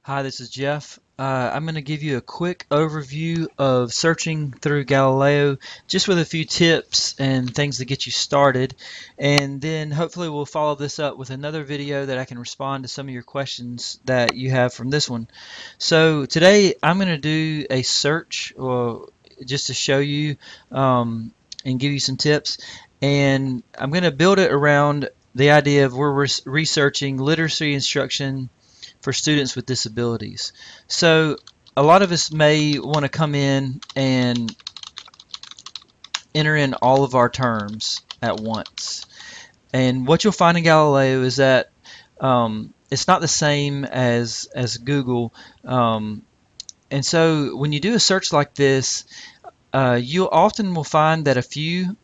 Hi, this is Jeff. I'm going to give you a quick overview of searching through Galileo, just with a few tips and things to get you started. And then hopefully we'll follow this up with another video that I can respond to some of your questions that you have from this one. So today I'm going to do a search just to show you and give you some tips. And I'm going to build it around the idea of we're researching literacy instruction for students with disabilities. So a lot of us may want to come in and enter in all of our terms at once. And what you'll find in Galileo is that it's not the same as Google. And so when you do a search like this, you often will find that a few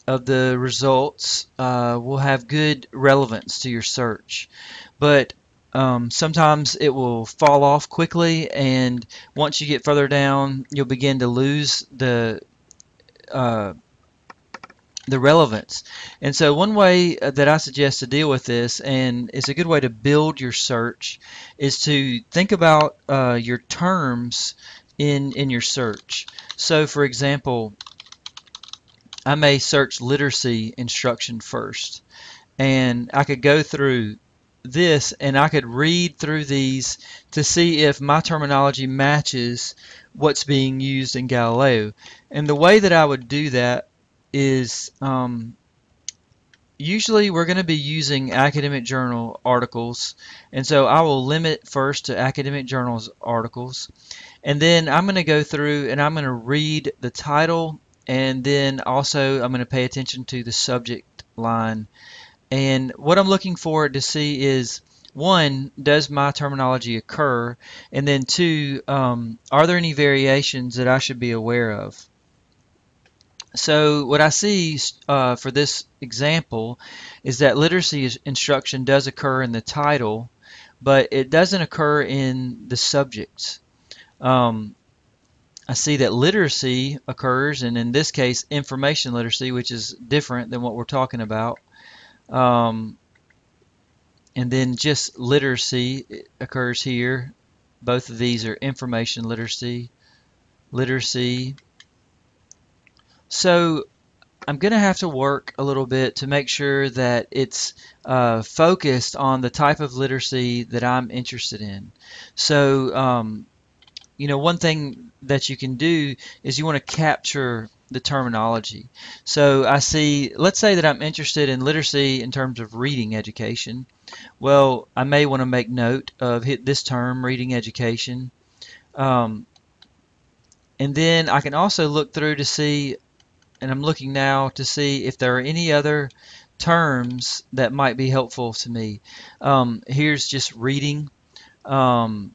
of the results will have good relevance to your search. But sometimes it will fall off quickly, and once you get further down, you'll begin to lose uh, the relevance. And so one way that I suggest to deal with this, and it's a good way to build your search, is to think about your terms in your search. So for example, I may search literacy instruction first, and I could go through this and I could read through these to see if my terminology matches what's being used in Galileo. And the way that I would do that is usually we're going to be using academic journal articles, and so I will limit first to academic journals articles, and then I'm going to go through and I'm going to read the title, and then also I'm going to pay attention to the subject line. And what I'm looking for to see is, one, does my terminology occur? And then two, are there any variations that I should be aware of? So what I see for this example is that literacy instruction does occur in the title, but it doesn't occur in the subjects. I see that literacy occurs, and in this case, information literacy, which is different than what we're talking about. Um, And then just literacy occurs here. Both of these are information literacy, literacy. So I'm going to have to work a little bit to make sure that it's focused on the type of literacy that I'm interested in. So, one thing that you can do is you want to capture the terminology. So I see, let's say that I'm interested in literacy in terms of reading education. Well, I may want to make note of this term, reading education. Um, and then I can also look through to see, and I'm looking now to see if there are any other terms that might be helpful to me. Here's just reading, um,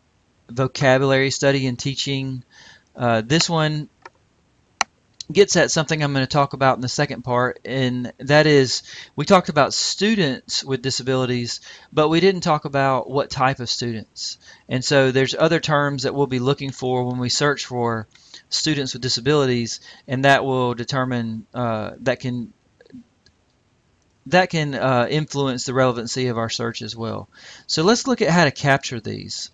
vocabulary study and teaching. This one gets at something I'm going to talk about in the second part, and that is we talked about students with disabilities, but we didn't talk about what type of students. And so there's other terms that we'll be looking for when we search for students with disabilities, and that will determine that can influence the relevancy of our search as well. So let's look at how to capture these.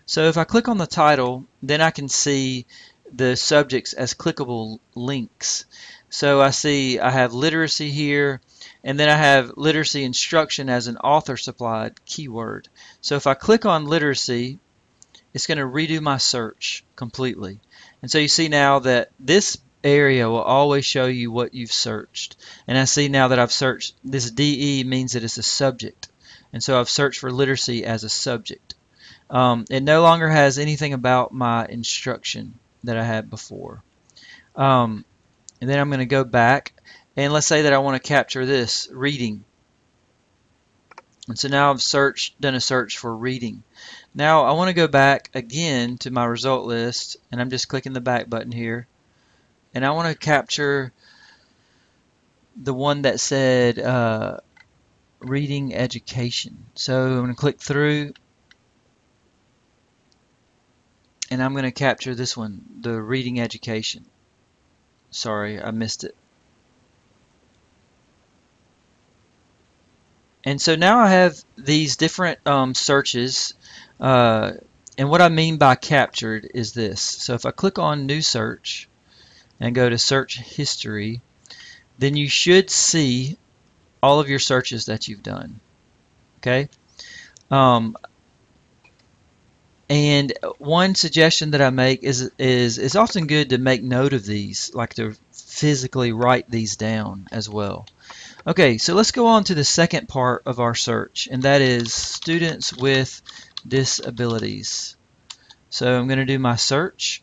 So if I click on the title, then I can see the subjects as clickable links. So I see I have literacy here, and then I have literacy instruction as an author supplied keyword. So if I click on literacy, it's going to redo my search completely. And so you see now that this area will always show you what you've searched. And I see now that I've searched, this DE means that it's a subject. And so I've searched for literacy as a subject. It no longer has anything about my instruction that I had before. And then I'm going to go back, and let's say that I want to capture this, reading. And so now I've done a search for reading. Now I want to go back again to my result list, and I'm just clicking the back button here. And I want to capture the one that said reading education. So I'm going to click through, and I'm going to capture this one, the reading education. Sorry, I missed it. And so now I have these different searches, And what I mean by captured is this. So if I click on New Search and go to Search History, then you should see all of your searches that you've done. Okay? Um, and one suggestion that I make is it's often good to make note of these, like to physically write these down as well. Okay, so let's go on to the second part of our search, and that is students with disabilities. So I'm going to do my search,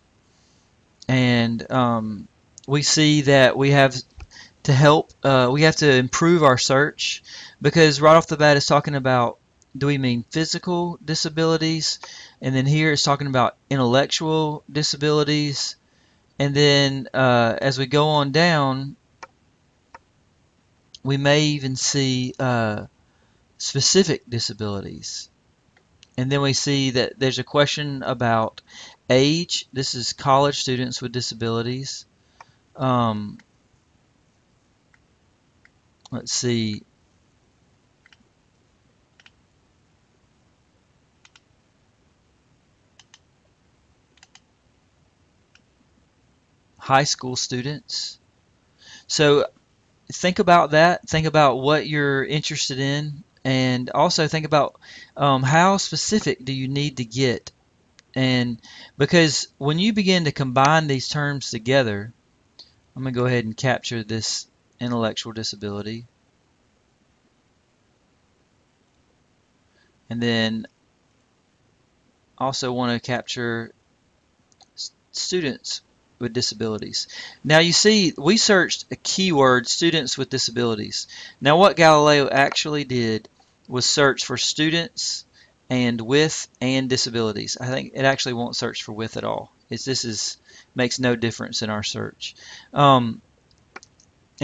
and we see that we have to help, we have to improve our search, because right off the bat it's talking about, do we mean physical disabilities? And then here it's talking about intellectual disabilities. And then as we go on down, we may even see specific disabilities. And then we see that there's a question about age. This is college students with disabilities. Um, let's see. High school students. So think about that. Think about what you're interested in, and also think about how specific do you need to get. And because when you begin to combine these terms together, I'm going to go ahead and capture this intellectual disability. And then also want to capture students with disabilities. Now you see we searched a keyword, students with disabilities. Now what Galileo actually did was search for students and with and disabilities. I think it actually won't search for with at all. This makes no difference in our search. And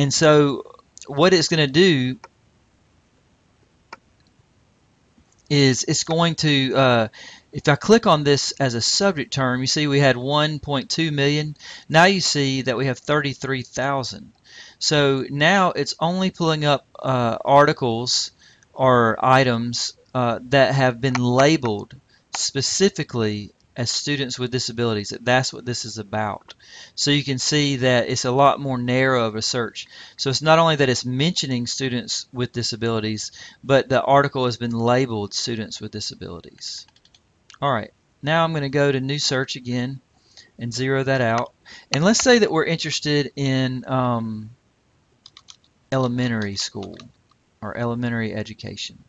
so what it's going to do is it's going to, if I click on this as a subject term, you see we had 1.2 million. Now you see that we have 33,000. So now it's only pulling up articles or items that have been labeled specifically as students with disabilities. That's what this is about. So you can see that it's a lot more narrow of a search. So it's not only that it's mentioning students with disabilities, but the article has been labeled students with disabilities. All right, now I'm going to go to new search again and zero that out. And let's say that we're interested in elementary school or elementary education.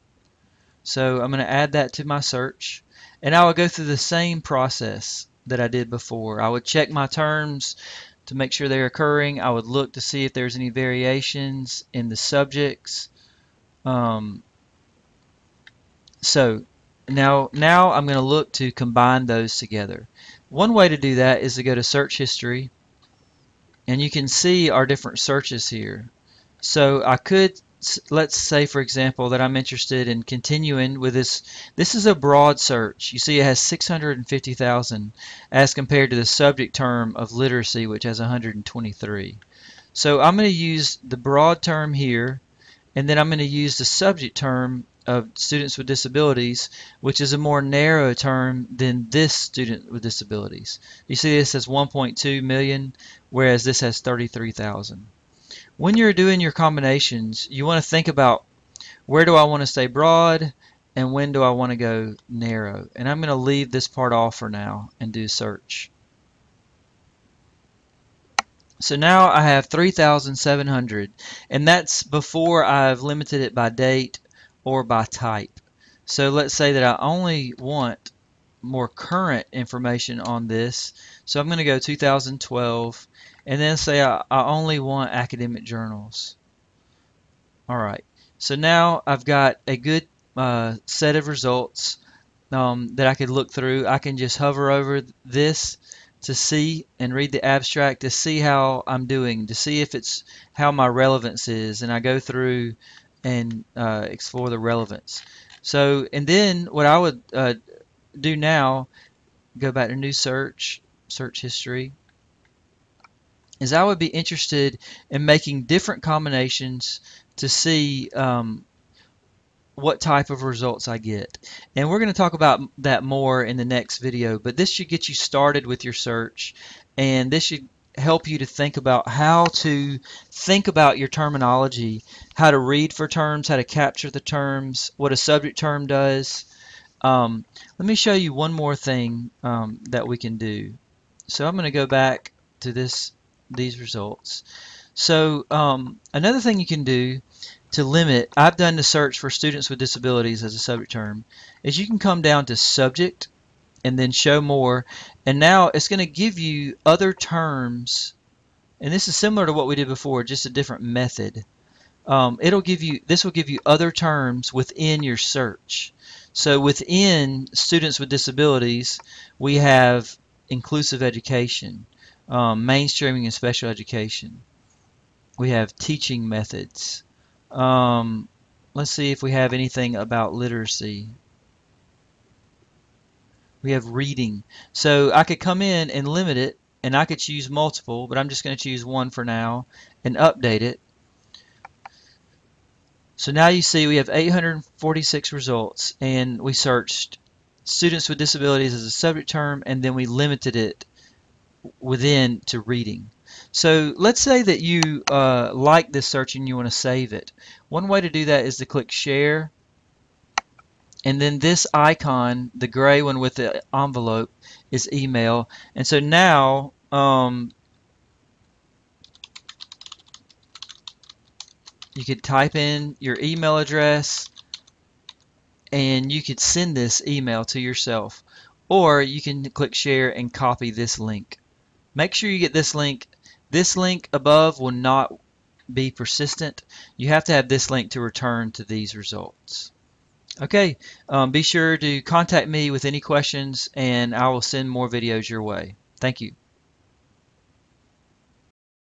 So I'm going to add that to my search, and I will go through the same process that I did before. I would check my terms to make sure they're occurring. I would look to see if there's any variations in the subjects. So now I'm going to look to combine those together. One way to do that is to go to search history, and you can see our different searches here. So I could, let's say for example that I'm interested in continuing with this. This is a broad search. You see it has 650,000 as compared to the subject term of literacy, which has 123. So I'm going to use the broad term here, and then I'm going to use the subject term of students with disabilities, which is a more narrow term than this student with disabilities. You see this has 1.2 million, whereas this has 33,000. When you're doing your combinations, you want to think about, where do I want to stay broad and when do I want to go narrow? And I'm going to leave this part off for now and do search. So now I have 3,700, and that's before I've limited it by date or by type. So let's say that I only want more current information on this. So I'm going to go 2012, and then say I only want academic journals. All right. So now I've got a good set of results that I could look through. I can just hover over this to see and read the abstract to see how I'm doing, to see if it's how my relevance is, and I go through and explore the relevance. So, and then what I would do now, go back to new search, search history, is I would be interested in making different combinations to see what type of results I get. And we're going to talk about that more in the next video, but this should get you started with your search, and this should help you to think about how to think about your terminology, how to read for terms, how to capture the terms, what a subject term does. Let me show you one more thing that we can do. So I'm going to go back to these results. So another thing you can do to limit, I've done the search for students with disabilities as a subject term, is you can come down to subject and then show more, and now it's going to give you other terms, and this is similar to what we did before, just a different method. This will give you other terms within your search. So within students with disabilities, we have inclusive education, mainstreaming and special education. We have teaching methods. Let's see if we have anything about literacy. We have reading. So I could come in and limit it, and I could choose multiple, but I'm just going to choose one for now and update it. So now you see we have 846 results, and we searched students with disabilities as a subject term, and then we limited it within to reading. So let's say that you like this search and you want to save it. One way to do that is to click share, and then this icon, the gray one with the envelope, is email. And so now you could type in your email address and you could send this email to yourself, or you can click share and copy this link. Make sure you get this link. This link above will not be persistent. You have to have this link to return to these results. Okay, be sure to contact me with any questions, and I will send more videos your way. Thank you.